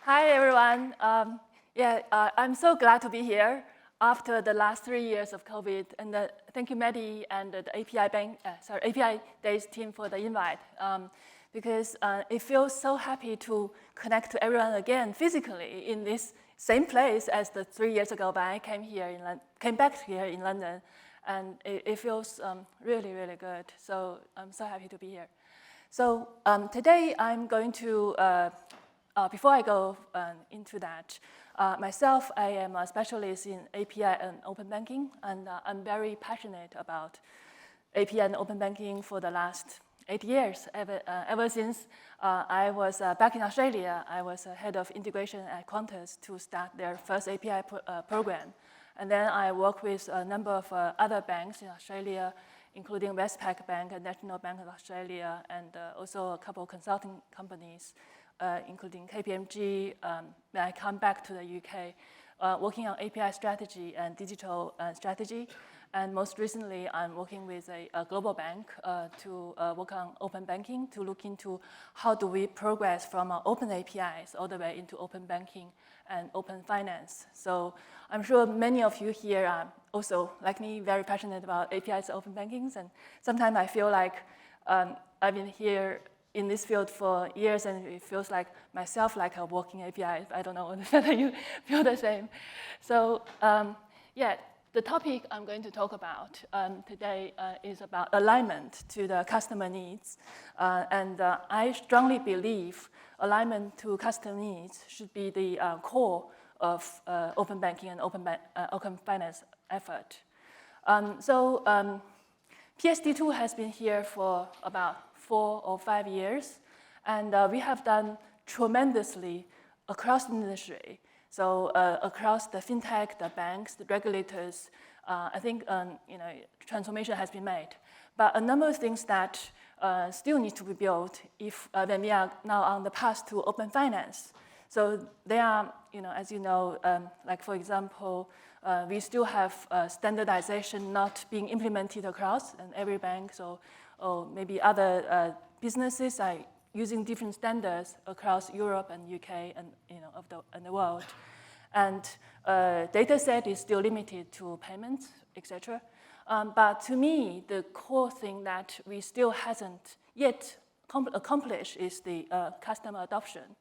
Hi, everyone. I'm so glad to be here after the last 3 years of COVID. And thank you, Maddie, and the API Days team for the invite. Because it feels so happy to connect to everyone again physically in this same place as the 3 years ago. But I came back here in London, and it feels really, really good. So I'm so happy to be here. So today I'm going to, before I go into that, myself, I am a specialist in API and open banking, and I'm very passionate about API and open banking for the last 8 years. Ever since I was back in Australia, I was head of integration at Qantas to start their first API program. And then I worked with a number of other banks in Australia, including Westpac Bank and National Bank of Australia, and also a couple of consulting companies, including KPMG. When I come back to the UK, working on API strategy and digital strategy. And most recently, I'm working with a global bank to work on open banking, to look into how do we progress from open APIs all the way into open banking and open finance. So I'm sure many of you here are also, like me, very passionate about APIs and open bankings. And sometimes I feel like I've been here in this field for years, and it feels like myself like a walking API. I don't know whether you feel the same. So the topic I'm going to talk about today is about alignment to the customer needs. I strongly believe alignment to customer needs should be the core of open banking and open finance effort. PSD2 has been here for about 4 or 5 years, and we have done tremendously across the industry. So across the fintech, the banks, the regulators, I think transformation has been made. But a number of things that still need to be built when we are now on the path to open finance. So they are, as you know, like for example, we still have standardization not being implemented across in every bank. So maybe other businesses are using different standards across Europe and UK and and the world. And data set is still limited to payments, etc. But to me, the core thing that we still hasn't yet accomplished is the customer adoption.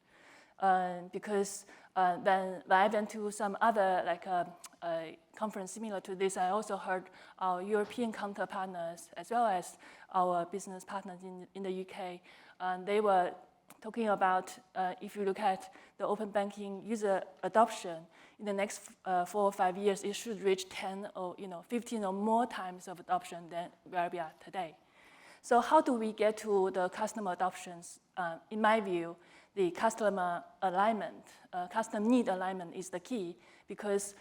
Because when I went to some other conference similar to this, I also heard our European counterpartners as well as our business partners in the UK. They were talking about if you look at the open banking user adoption, in the next 4 or 5 years, it should reach 10 or 15 or more times of adoption than where we are today. So how do we get to the customer adoptions? In my view, the customer alignment, customer need alignment is the key, because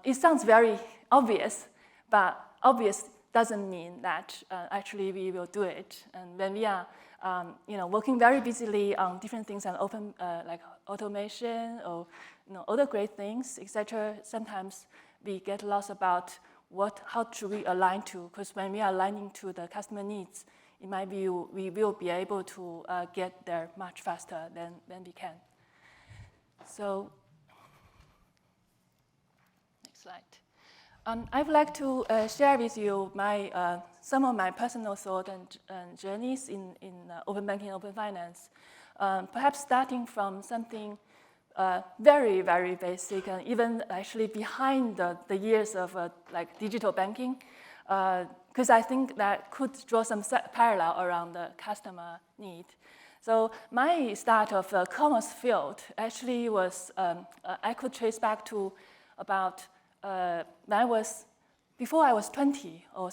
it sounds very obvious, but obvious doesn't mean that actually we will do it. And when we are working very busily on different things and open like automation or other great things, etc., sometimes we get lost about how should we align to, because when we are aligning to the customer needs, in my view, we will be able to get there much faster than we can. So, next slide. I would like to share with you some of my personal thoughts and journeys in open banking and open finance. Perhaps starting from something very, very basic, and even actually behind the years of digital banking, because I think that could draw some parallel around the customer need. So my start of the commerce field actually was, I could trace back to about before I was 20 or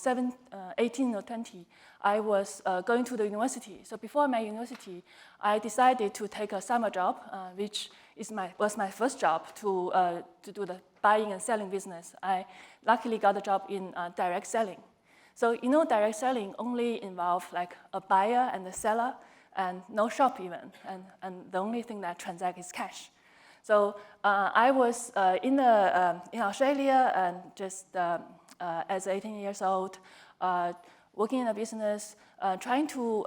18 or 20, I was going to the university. So before my university, I decided to take a summer job, which was my first job to do the buying and selling business. I luckily got a job in direct selling. So direct selling only involves like a buyer and a seller and no shop even, and the only thing that transacts is cash. So I was in Australia and just as 18 years old, working in a business, trying to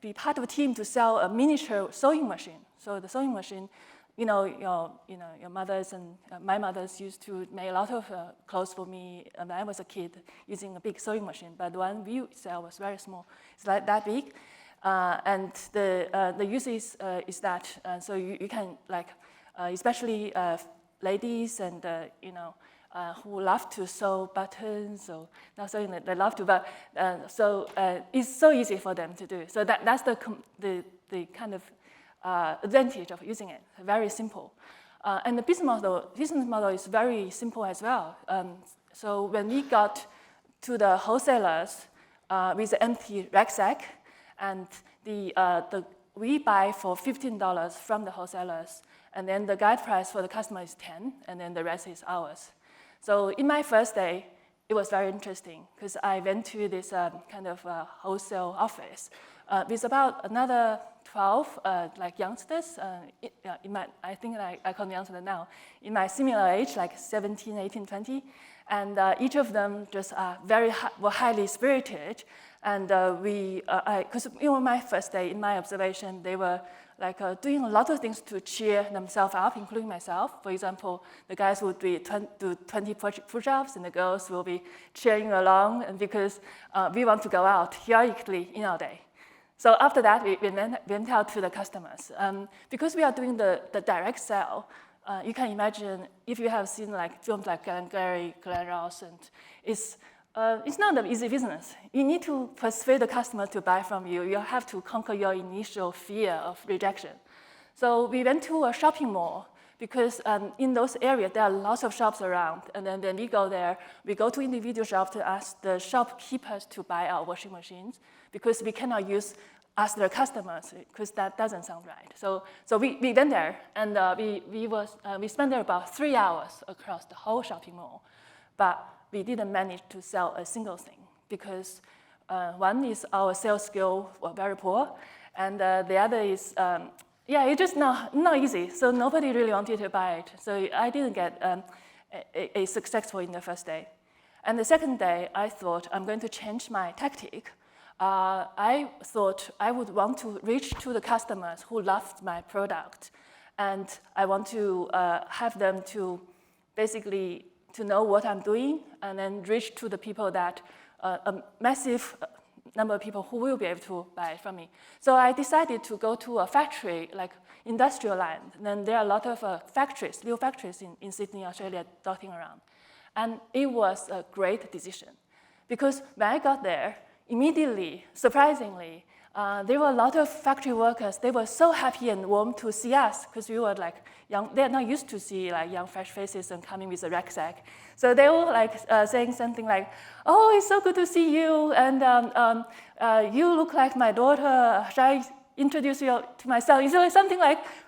be part of a team to sell a miniature sewing machine. So the sewing machine your mothers and my mothers used to make a lot of clothes for me when I was a kid using a big sewing machine. But the one we sell was very small. It's like that big, and the use is that so you can especially ladies and who love to sew buttons or not sewing, they love to, but so it's so easy for them to do. So that's the kind of advantage of using it. Very simple, and the business model is very simple as well. So when we got to the wholesalers with an empty rucksack, and we buy for $15 from the wholesalers, and then the guide price for the customer is $10, and then the rest is ours. So in my first day, it was very interesting because I went to this kind of wholesale office with about another 12 youngsters. I think I call them youngsters now, in my similar age, like 17, 18, 20. And each of them just were highly spirited. And because my first day, in my observation, they were doing a lot of things to cheer themselves up, including myself. For example, the guys would do 20 push-ups, and the girls will be cheering along, and because we want to go out heroically in our day. So after that, we went out to the customers. Because we are doing the direct sale, you can imagine if you have seen films like Glengarry, Glen Ross, and it's not an easy business. You need to persuade the customer to buy from you. You have to conquer your initial fear of rejection. So we went to a shopping mall because in those areas, there are lots of shops around. And then when we go there, we go to individual shops to ask the shopkeepers to buy our washing machines because we cannot ask their customers because that doesn't sound right. So we went there, and we spent there about 3 hours across the whole shopping mall. But we didn't manage to sell a single thing because one is our sales skill were very poor, and the other is, it's just not easy. So nobody really wanted to buy it. So I didn't get a successful in the first day. And the second day, I thought I'm going to change my tactic. I thought I would want to reach to the customers who loved my product, and I want to have them to basically to know what I'm doing, and then reach to the people that a massive number of people who will be able to buy it from me. So I decided to go to a factory, like industrial land. And then there are a lot of factories, little factories in Sydney, Australia, dotting around. And it was a great decision because when I got there, immediately, surprisingly, there were a lot of factory workers. They were so happy and warm to see us because we were young. They're not used to see young, fresh faces and coming with a rucksack. So they were saying something like, "Oh, it's so good to see you, and you look like my daughter. Shall I introduce you to myself?" It's something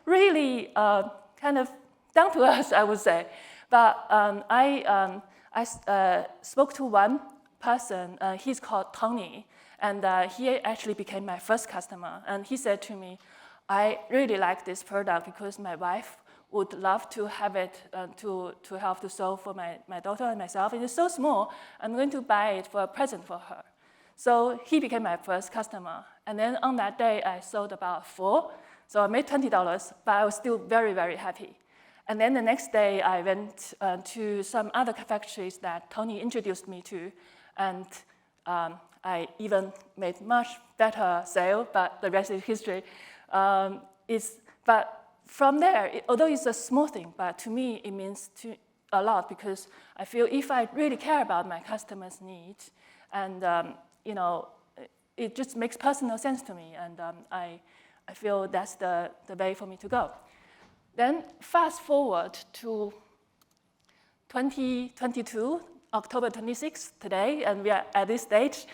really kind of down to earth, I would say. But I spoke to one person. He's called Tony. And he actually became my first customer. And he said to me, "I really like this product because my wife would love to have it to help to sew for my daughter and myself. And it's so small, I'm going to buy it for a present for her." So he became my first customer. And then on that day, I sold about 4. So I made $20, but I was still very, very happy. And then the next day, I went to some other factories that Tony introduced me to. And I even made much better sale, but the rest is history. But from there, although it's a small thing, but to me it means a lot because I feel if I really care about my customers' needs, and it just makes personal sense to me, and I feel that's the way for me to go. Then fast forward to 2022, October 26th today, and we are at this stage.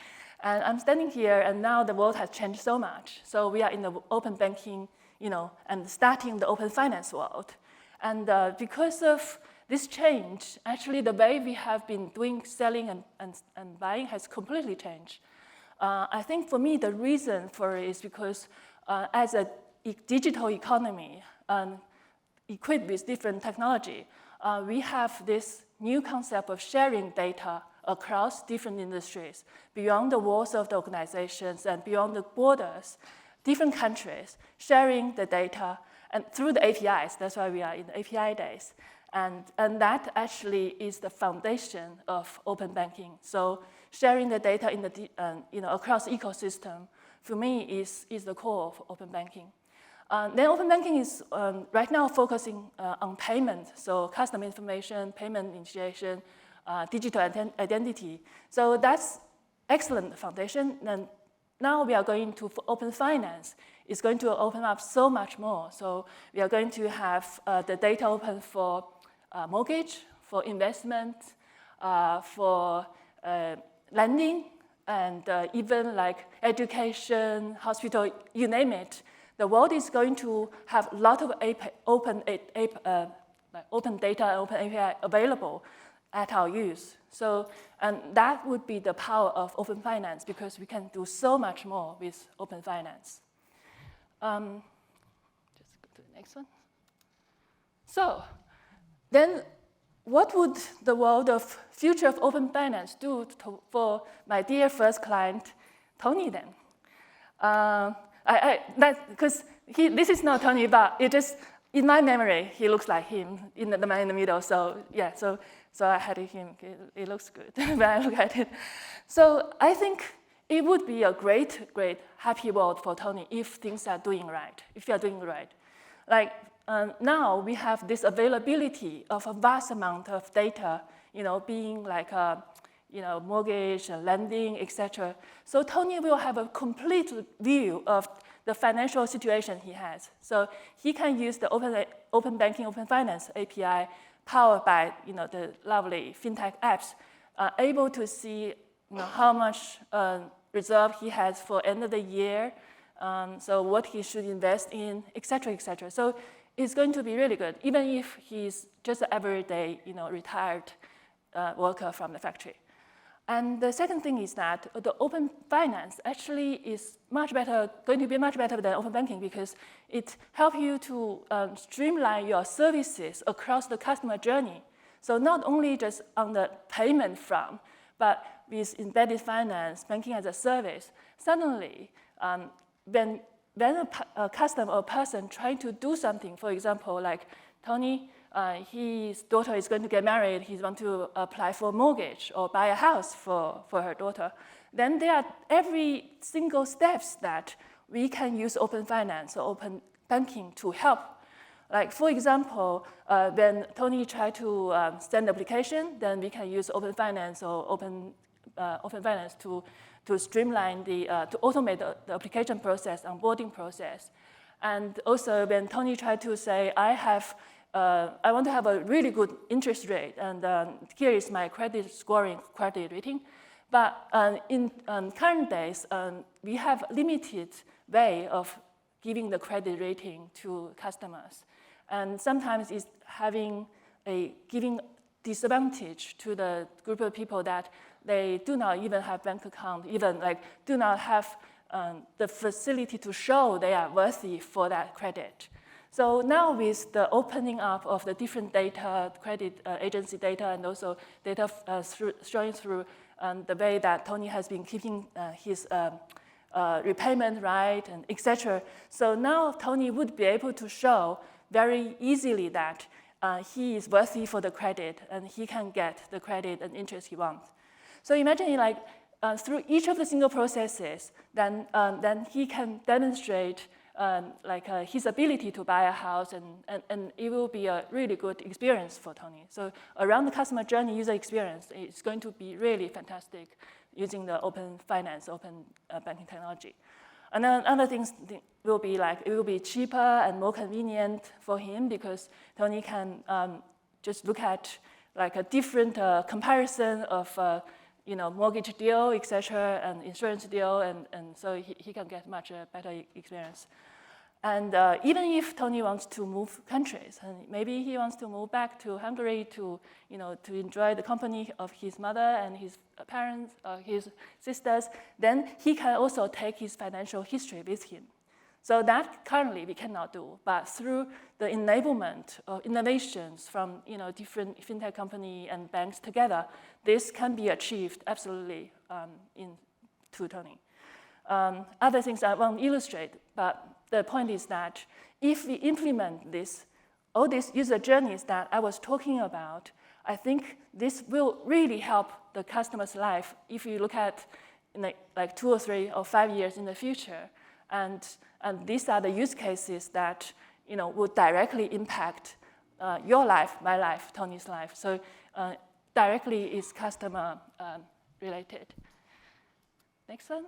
And I'm standing here, and now the world has changed so much. So we are in the open banking, and starting the open finance world. And because of this change, actually the way we have been doing selling and buying has completely changed. I think for me, the reason for it is because as a digital economy equipped with different technology, we have this new concept of sharing data across different industries, beyond the walls of the organizations and beyond the borders, different countries, sharing the data and through the APIs. That's why we are in the API days. And that actually is the foundation of open banking. So sharing the data in the, across the ecosystem, for me, is the core of open banking. Then open banking is right now focusing on payment, so customer information, payment initiation, digital identity. So that's excellent foundation. And now we are going to open finance. It's going to open up so much more. So we are going to have the data open for mortgage, for investment, for lending, and even like education, hospital, you name it. The world is going to have a lot of open data and open API available at our use. So, and that would be the power of open finance, because we can do so much more with open finance. Just go to the next one. So, then what would the world of future of open finance do for my dear first client, Tony, then? Because this is not Tony, but it just, in my memory, he looks like him, the man in the middle. So yeah, so I had him. It looks good when I look at it. So I think it would be a great, great happy world for Tony if things are doing right, if you are doing right. Like now we have this availability of a vast amount of data, being like mortgage, lending, etc. So Tony will have a complete view of the financial situation he has. So he can use the open banking, open finance API powered by the lovely fintech apps, able to see how much reserve he has for end of the year, so what he should invest in, etc., etc. So it's going to be really good, even if he's just an everyday, retired worker from the factory. And the second thing is that the open finance actually is going to be much better than open banking, because it helps you to streamline your services across the customer journey. So not only just on the payment front, but with embedded finance, banking as a service, suddenly when a customer or person trying to do something, for example, like Tony, his daughter is going to get married, he wants to apply for a mortgage or buy a house for her daughter, then there are every single steps that we can use open finance or open banking to help. Like, for example, when Tony tried to send the application, then we can use open finance or open finance to streamline to automate the application process, onboarding process. And also when Tony tried to say, I want to have a really good interest rate, and here is my credit rating. But in current days, we have limited way of giving the credit rating to customers. And sometimes it's giving disadvantage to the group of people that they do not even have bank account, even do not have the facility to show they are worthy for that credit. So now with the opening up of the different data, credit agency data, and also data showing through the way that Tony has been keeping his repayment right, and etc. So now Tony would be able to show very easily that he is worthy for the credit, and he can get the credit and interest he wants. So imagine through each of the single processes, then he can demonstrate his ability to buy a house, and it will be a really good experience for Tony. So around the customer journey user experience, it's going to be really fantastic using the open finance, open banking technology. And then other things will be it will be cheaper and more convenient for him, because Tony can just look at a different comparison of mortgage deal, etc., and insurance deal, and so he can get much better experience. And even if Tony wants to move countries, and maybe he wants to move back to Hungary to enjoy the company of his mother and his parents, his sisters, then he can also take his financial history with him. So that currently we cannot do, but through the enablement of innovations from different fintech company and banks together, this can be achieved absolutely to Tony. Other things I won't illustrate, but the point is that if we implement this, all these user journeys that I was talking about, I think this will really help the customer's life if you look at in like 2 or 3 or 5 years in the future. And these are the use cases that would directly impact your life, my life, Tony's life. So directly is customer related. Next one.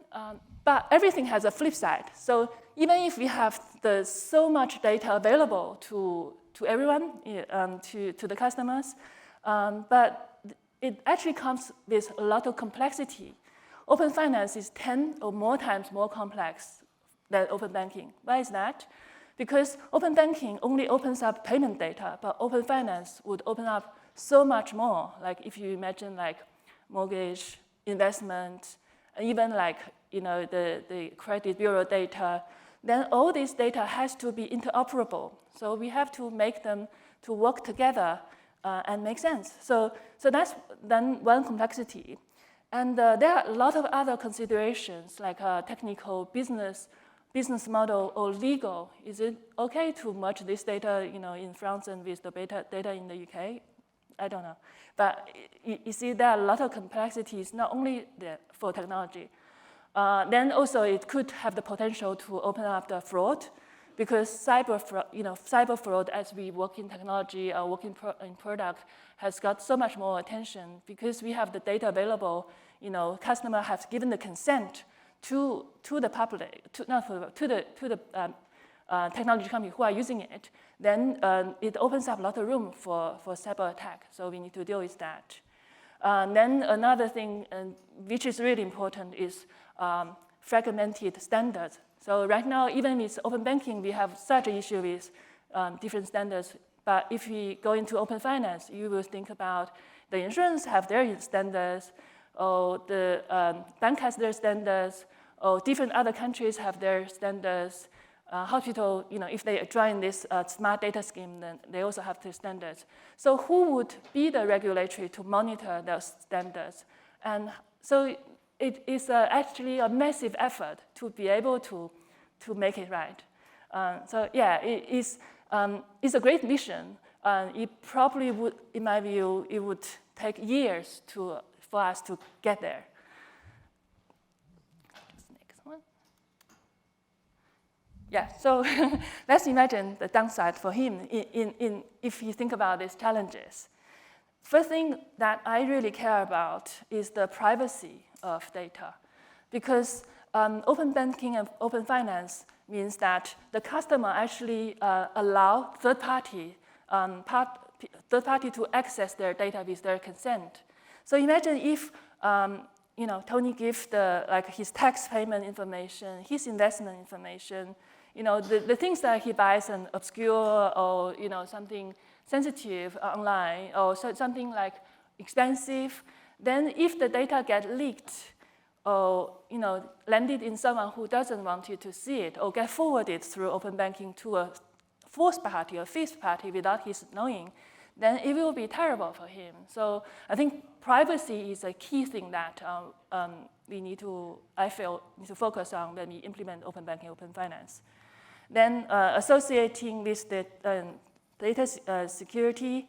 But everything has a flip side. So even if we have so much data available to everyone, to the customers, but it actually comes with a lot of complexity. Open finance is 10 or more times more complex than open banking. Why is that? Because open banking only opens up payment data, but open finance would open up so much more. Like if you imagine like mortgage, investment, even like the credit bureau data, then all this data has to be interoperable. So we have to make them to work together and make sense. So that's then one complexity. And there are a lot of other considerations like technical business model or legal. Is it okay to merge this data in France and with the data in the UK? I don't know. But you see, there are a lot of complexities, not only for technology. Then also it could have the potential to open up the fraud, because cyber fraud, as we work in technology or work in product, has got so much more attention because we have the data available. Customer has given the consent to the public, to the technology company who are using it. Then it opens up a lot of room for cyber attack. So we need to deal with that. Then another thing, which is really important, is fragmented standards. So right now, even with open banking, we have such an issue with different standards. But if we go into open finance, you will think about the insurance have their standards, or the bank has their standards, or different other countries have their standards. Hospital, if they join this smart data scheme, then they also have their standards. So who would be the regulatory to monitor those standards? And so it is actually a massive effort to be able to make it right. So yeah, it's a great mission. It probably would, in my view, it would take years for us to get there. Next one. Yeah, so let's imagine the downside for him if you think about these challenges. First thing that I really care about is the privacy of data, because open banking and open finance means that the customer actually allow third party to access their data with their consent. So imagine if Tony gives his tax payment information, his investment information, the things that he buys and obscure or something sensitive online or something like expensive. Then if the data get leaked or landed in someone who doesn't want you to see it, or get forwarded through open banking to a fourth party or fifth party without his knowing, then it will be terrible for him. So I think privacy is a key thing that I feel need to focus on when we implement open banking, open finance. Then associating with the data security,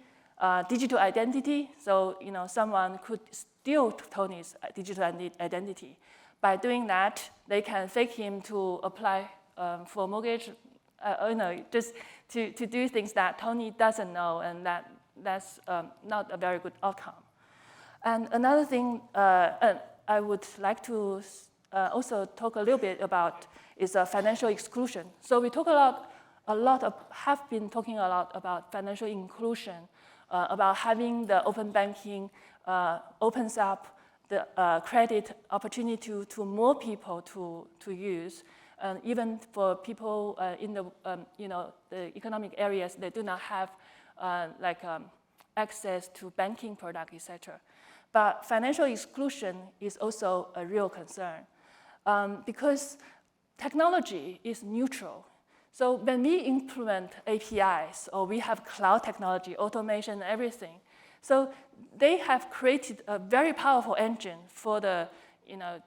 digital identity. So someone could steal Tony's digital identity. By doing that, they can fake him to apply for mortgage, just to do things that Tony doesn't know, and that's not a very good outcome. And another thing I would like to also talk a little bit about is financial exclusion. So we talk have been talking a lot about financial inclusion, about having the open banking opens up the credit opportunity to more people to use, and even for people in the economic areas that do not have access to banking product, etc. But financial exclusion is also a real concern because technology is neutral. So when we implement APIs or we have cloud technology, automation, everything, so they have created a very powerful engine for the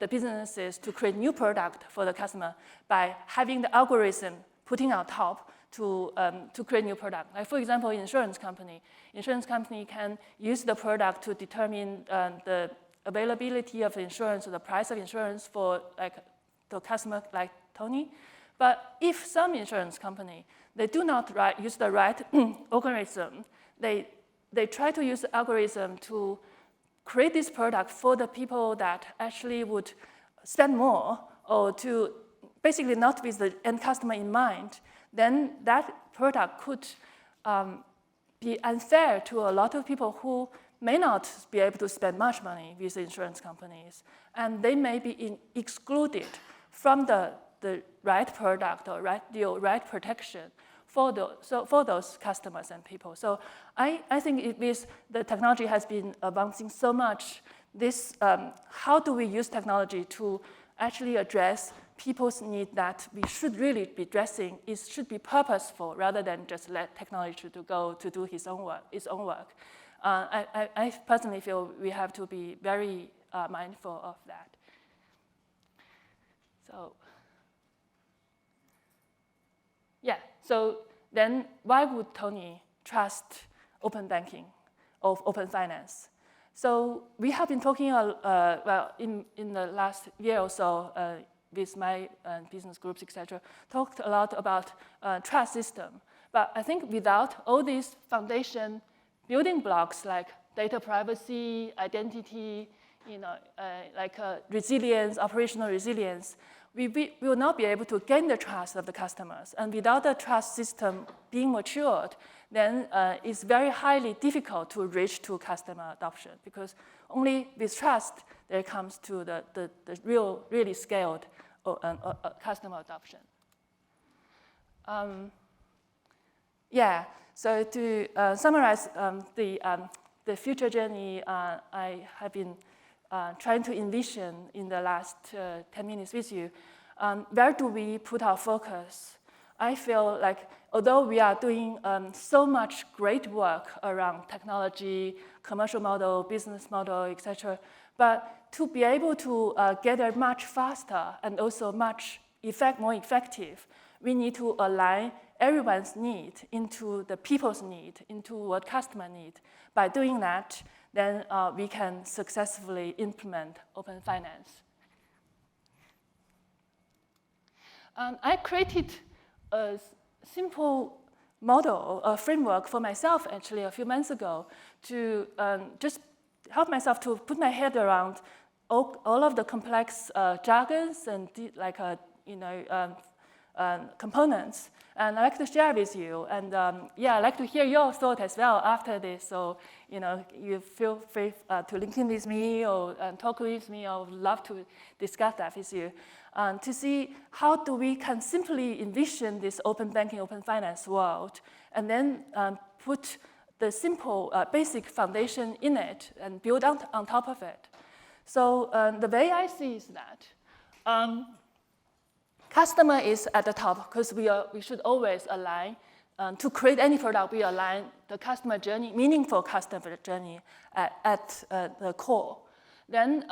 businesses to create new product for the customer by having the algorithm putting on top to create new product. Like for example, insurance company can use the product to determine the availability of insurance or the price of insurance for like the customer like Tony. But if some insurance company, they do not use the right algorithm, they try to use the algorithm to create this product for the people that actually would spend more or to basically not with the end customer in mind, then that product could be unfair to a lot of people who may not be able to spend much money with the insurance companies. And they may be excluded from the right product or right deal, right protection for those customers and people. So I think with the technology has been advancing so much, this, how do we use technology to actually address people's need that we should really be addressing? It should be purposeful rather than just let technology to go to do its own work. I personally feel we have to be very mindful of that. So, yeah, so then why would Tony trust open banking or open finance? So we have been talking, well, in the last year or so with my business groups, etc., talked a lot about trust system. But I think without all these foundation building blocks like data privacy, identity, resilience, operational resilience, we will not be able to gain the trust of the customers. And without the trust system being matured, then it's very highly difficult to reach to customer adoption, because only with trust there comes to the really scaled customer adoption. Yeah, so to summarize the future journey I have been trying to envision in the last 10 minutes with you, where do we put our focus? I feel like although we are doing so much great work around technology, commercial model, business model, etc., but to be able to get there much faster and also much more effective, we need to align everyone's need into the people's need, into what customer need. By doing that, then we can successfully implement open finance. I created a simple model, a framework for myself actually a few months ago to just help myself to put my head around all of the complex jargons and components. And I'd like to share with you. And yeah, I'd like to hear your thought as well after this. So you feel free to link in with me or talk with me. I would love to discuss that with you. To see how we can simply envision this open banking, open finance world, and then put the simple basic foundation in it and build on top of it. So the way I see is that customer is at the top, because we should always align. To create any product, we align the customer journey, meaningful customer journey at the core. Then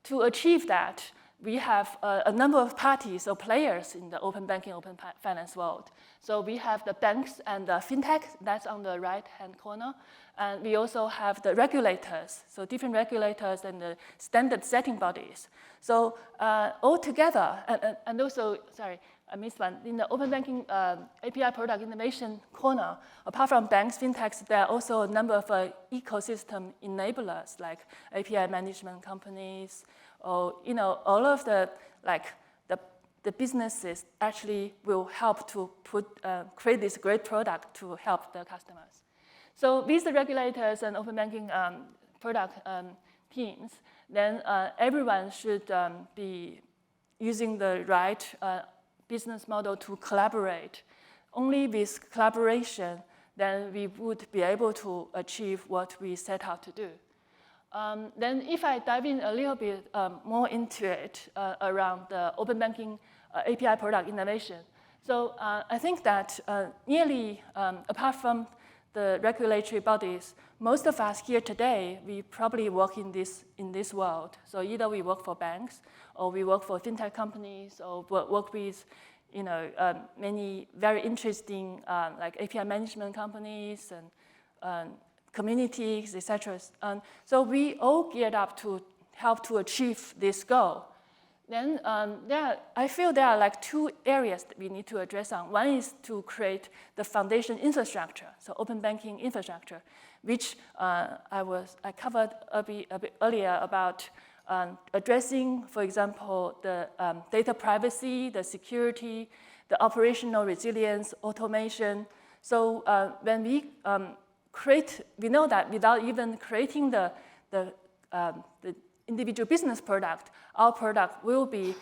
to achieve that, we have a number of parties or players in the open banking, open finance world. So we have the banks and the fintech, that's on the right-hand corner. And we also have the regulators, so different regulators and the standard setting bodies. So all together, and also, sorry, I missed one. In the open banking API product innovation corner, apart from banks, fintechs, there are also a number of ecosystem enablers like API management companies, or all of the businesses actually will help to create this great product to help the customers. So with the regulators and open banking product teams, then everyone should be using the right business model to collaborate. Only with collaboration, then we would be able to achieve what we set out to do. Then if I dive in a little bit more into it around the open banking API product innovation. So I think that nearly, apart from the regulatory bodies, most of us here today, we probably work in this world. So either we work for banks, or we work for fintech companies, or work with many very interesting like API management companies and communities, etc. So we all geared up to help to achieve this goal. Then I feel there are like two areas that we need to address on. One is to create the foundation infrastructure, so open banking infrastructure, which I covered a bit earlier about addressing, for example, the data privacy, the security, the operational resilience, automation. So when we we know that without even creating the individual business product, our product will be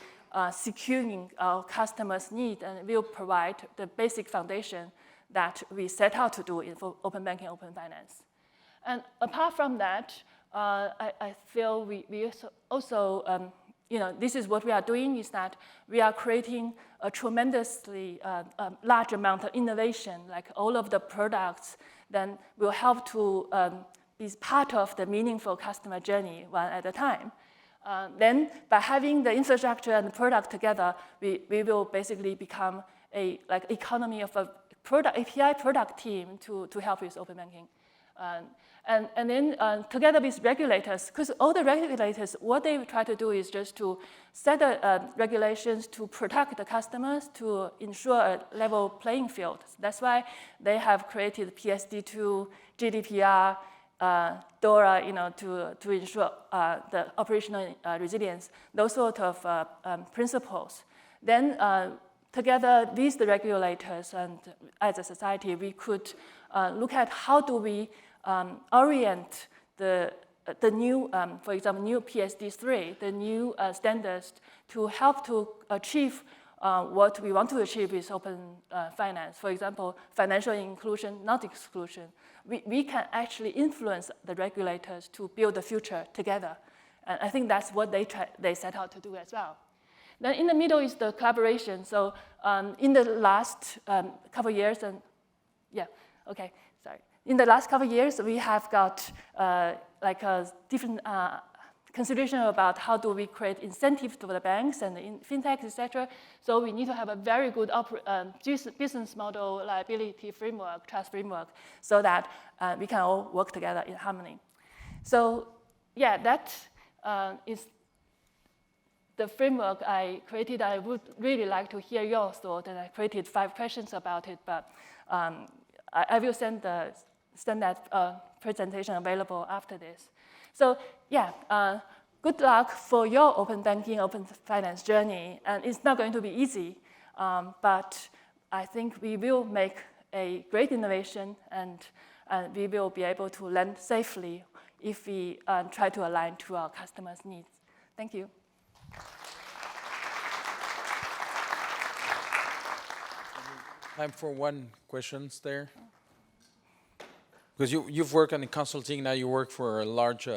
securing our customers' need and will provide the basic foundation that we set out to do for open banking, open finance. And apart from that, I feel we also this is what we are doing, is that we are creating a tremendously large amount of innovation, like all of the products then will help to be part of the meaningful customer journey one at a time. Then by having the infrastructure and the product together, we will basically become a economy of a API product team to help with open banking. And then together with regulators, because all the regulators, what they try to do is just to set the regulations to protect the customers, to ensure a level playing field. That's why they have created PSD2, GDPR, DORA, to ensure the operational resilience, those sort of principles. Then together with the regulators and as a society, we could look at how do we orient the new, for example, new PSD3, the new standards to help to achieve what we want to achieve with open finance. For example, financial inclusion, not exclusion. We can actually influence the regulators to build the future together. And I think that's what they set out to do as well. Then in the middle is the collaboration. So in the last couple of years, in the last couple of years, we have got like a different consideration about how do we create incentives for the banks and in fintechs, etc. So we need to have a very good business model, liability framework, trust framework, so that we can all work together in harmony. So yeah, that is the framework I created. I would really like to hear your thought, and I created 5 questions about it, but I will send that presentation available after this. So yeah, good luck for your open banking, open finance journey. And it's not going to be easy, but I think we will make a great innovation, and we will be able to lend safely if we try to align to our customers' needs. Thank you. Time for one question there. Because you've worked on the consulting, now you work for a large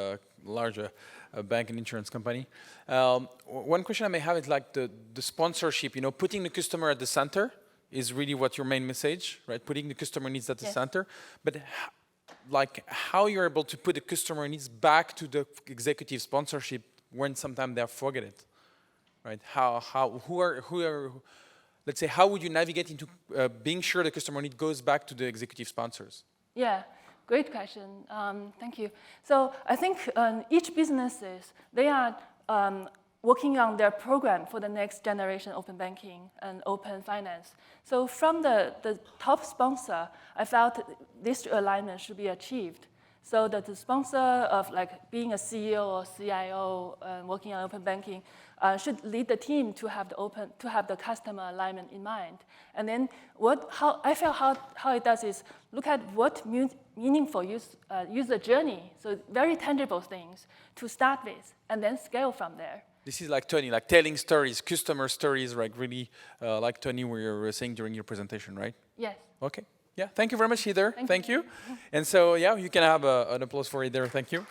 bank and insurance company. One question I may have is like the sponsorship, putting the customer at the center is really what your main message, right? Putting the customer needs at the center. But like how you're able to put the customer needs back to the executive sponsorship when sometimes they forget it, right? Let's say, how would you navigate into being sure the customer need goes back to the executive sponsors? Yeah. Great question. Thank you. So I think each businesses, they are working on their program for the next generation open banking and open finance. So from the top sponsor, I felt this alignment should be achieved. So that the sponsor of like being a CEO or CIO working on open banking should lead the team to have the customer alignment in mind. And then how it does is look at what meaningful user journey, so very tangible things to start with, and then scale from there. This is like Tony, like telling stories, customer stories, like really like Tony, we were saying during your presentation, right? Yes. Okay. Yeah, thank you very much, Heather. Thank you. And so, yeah, you can have an applause for Heather. Thank you.